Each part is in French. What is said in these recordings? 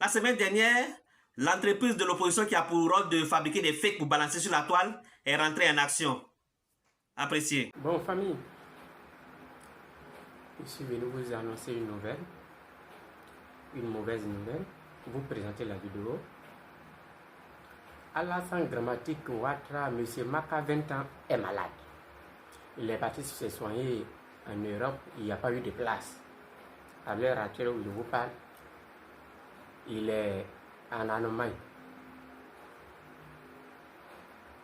La semaine dernière, l'entreprise de l'opposition qui a pour rôle de fabriquer des fakes pour balancer sur la toile est rentrée en action. Apprécié. Bon, famille, je suis venu vous annoncer une nouvelle, une mauvaise nouvelle, pour vous présenter la vidéo. Alassane Dramatique Ouattara, M. Maka, 20 ans, est malade. Il est parti se soigner en Europe, il n'y a pas eu de place. À l'heure actuelle où je vous parle, il est en Allemagne,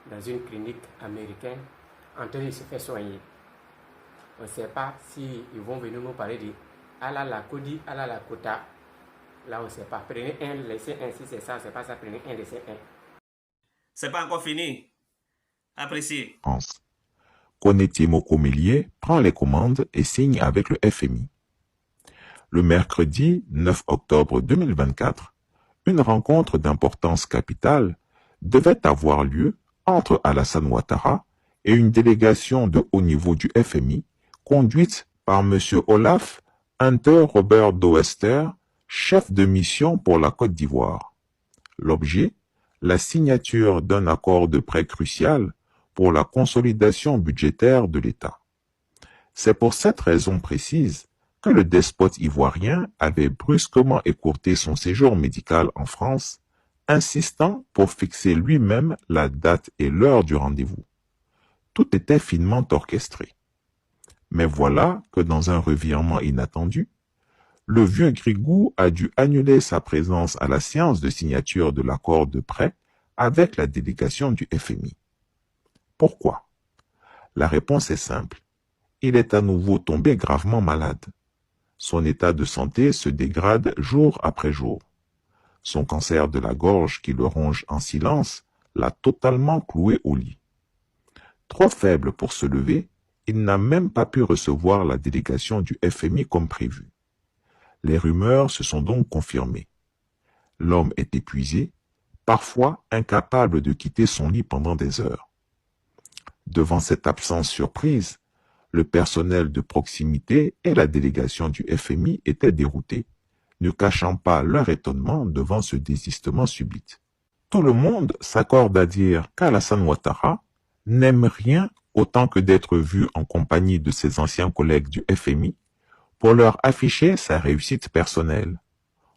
dans une clinique américaine, en train de se faire soigner. On ne sait pas s'ils vont venir nous parler de Ala la Kodi, Ala la Kota. Là, on ne sait pas. Prenez un, laissez un, si c'est ça, c'est pas ça, prenez un, laissez un. C'est pas encore fini. Apprécié. Koneti Mokomelier prend les commandes et signe avec le FMI. Le mercredi 9 octobre 2024, une rencontre d'importance capitale devait avoir lieu entre Alassane Ouattara et une délégation de haut niveau du FMI conduite par M. Olaf Hunter Robert Doester, chef de mission pour la Côte d'Ivoire. L'objet, la signature d'un accord de prêt crucial pour la consolidation budgétaire de l'État. C'est pour cette raison précise que le despote ivoirien avait brusquement écourté son séjour médical en France, insistant pour fixer lui-même la date et l'heure du rendez-vous. Tout était finement orchestré. Mais voilà que dans un revirement inattendu, le vieux Grigou a dû annuler sa présence à la séance de signature de l'accord de prêt avec la délégation du FMI. Pourquoi? La réponse est simple. Il est à nouveau tombé gravement malade. Son état de santé se dégrade jour après jour. Son cancer de la gorge qui le ronge en silence l'a totalement cloué au lit. Trop faible pour se lever, il n'a même pas pu recevoir la délégation du FMI comme prévu. Les rumeurs se sont donc confirmées. L'homme est épuisé, parfois incapable de quitter son lit pendant des heures. Devant cette absence surprise, le personnel de proximité et la délégation du FMI étaient déroutés, ne cachant pas leur étonnement devant ce désistement subit. Tout le monde s'accorde à dire qu'Alassane Ouattara n'aime rien autant que d'être vu en compagnie de ses anciens collègues du FMI pour leur afficher sa réussite personnelle.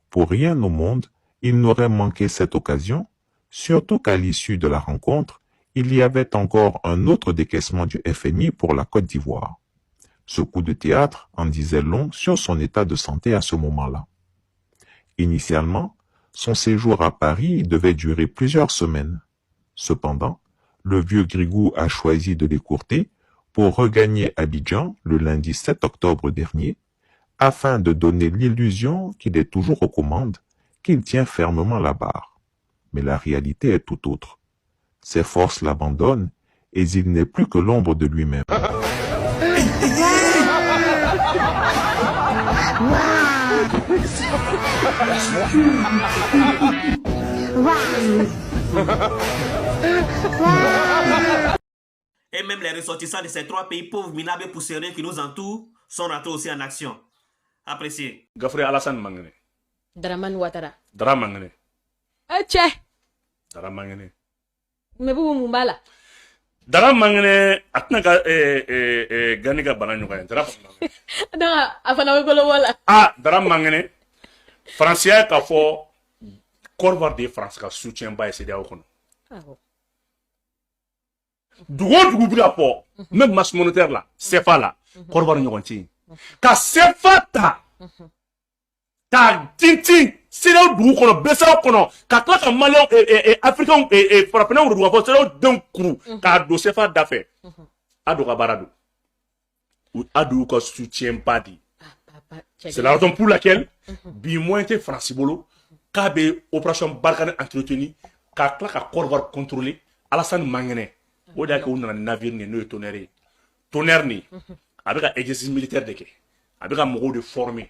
Pour rien au monde, il n'aurait manqué cette occasion, surtout qu'à l'issue de la rencontre, il y avait encore un autre décaissement du FMI pour la Côte d'Ivoire. Ce coup de théâtre en disait long sur son état de santé à ce moment-là. Initialement, son séjour à Paris devait durer plusieurs semaines. Cependant, le vieux Grigou a choisi de l'écourter pour regagner Abidjan le lundi 7 octobre dernier, afin de donner l'illusion qu'il est toujours aux commandes, qu'il tient fermement la barre. Mais la réalité est tout autre. Ses forces l'abandonnent et il n'est plus que l'ombre de lui-même. Et même les ressortissants de ces trois pays pauvres, minables et poussiéreux qui nous entourent sont rentrés aussi en action. Apprécié. Gafri Alassane Mangene. Dramane Ouattara. Dara Mangene. Tchè. Dara Mangene. Mais vous Mumbala. Dara Mangene atna ka gani ka bana ɲɔgɔn ye. Dara Mangene. Donc, afana ko wala. Ah, Dara Mangene. Français ka fɔ Côte d'Ivoire de France ka soutien ba ye CEDEAO kɔnɔ. Ah bon. Dugu o dugu bi ka fɔ même masse monétaire la, CFA la, Côte d'Ivoire ɲɔgɔn tɛ yen. Ka CFA ta. Ka tintin CEDEAO dugu kɔnɔ, BCEAO kɔnɔ, ka tila ka Maliens africains farafinaw dugu ka fɔ CEDEAO denw kuru k'a don CFA da fɛ. A do ka baara don. A do ka soutien ba di. C'est la raison pour laquelle bi moyen tɛ France bolo k'a bɛ opération Barkhane entretenu k'a tila ka Côte d'Ivoire contrôler Alassane Mangene. O de y'a kɛ u nana navire nin n'o ye Tonnerre ye. Tonnerre nin a bɛ ka exercice militaire de kɛ, a bɛ ka mɔgɔw de former.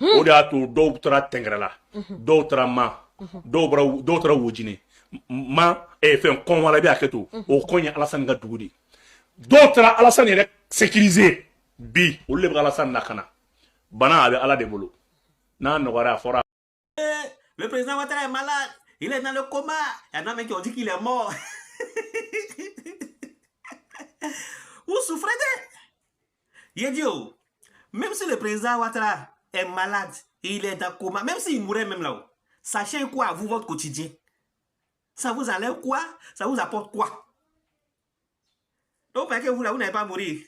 O de y'a to dɔw taara Tɛnkɛrɛla, dɔw taara Ma, dɔw taara Wojine. Ma fɛn kɔn wala i bɛ hakɛ to, o kɔn ye Alassane ka dugu de. Dɔw taara Alassane yɛrɛ sécuriser bi, olu de bɛ Alassane lakana. Bana a bɛ Ala de bolo. N'a nɔgɔyara a fɔra. Le président Ouattara est malade. Il est dans le coma. Il y en a même qui ont dit qu'il est mort. Vous souffrez de... Yedio, même si le président Ouattara est malade et il est dans le coma, même s'il mourait même là-haut, sachez quoi, vous, votre quotidien? Ça vous enlève quoi? Ça vous apporte quoi? Donc, parce que vous, là, vous n'allez pas mourir.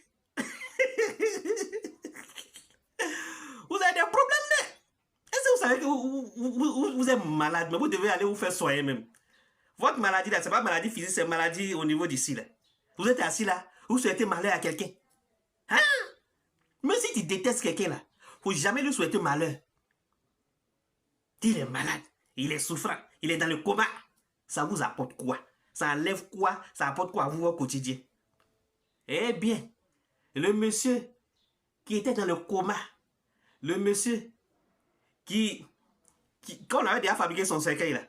Vous avez des problèmes, là. Est-ce que vous savez que vous êtes malade, mais vous devez aller vous faire soigner même. Votre maladie, là, c'est pas maladie physique, c'est maladie au niveau d'ici, là. Vous êtes assis là, vous souhaitez malheur à quelqu'un. Hein? Même si tu détestes quelqu'un, là, faut jamais lui souhaiter malheur. Il est malade, il est souffrant, il est dans le coma. Ça vous apporte quoi? Ça enlève quoi? Ça apporte quoi à vous au quotidien? Eh bien, le monsieur qui était dans le coma, le monsieur quand on avait déjà fabriqué son cercueil là,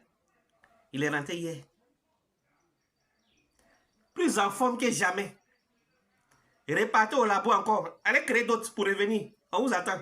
il est rentré hier. Plus en forme que jamais. Repartez au labo encore. Allez créer d'autres pour revenir. On vous attend.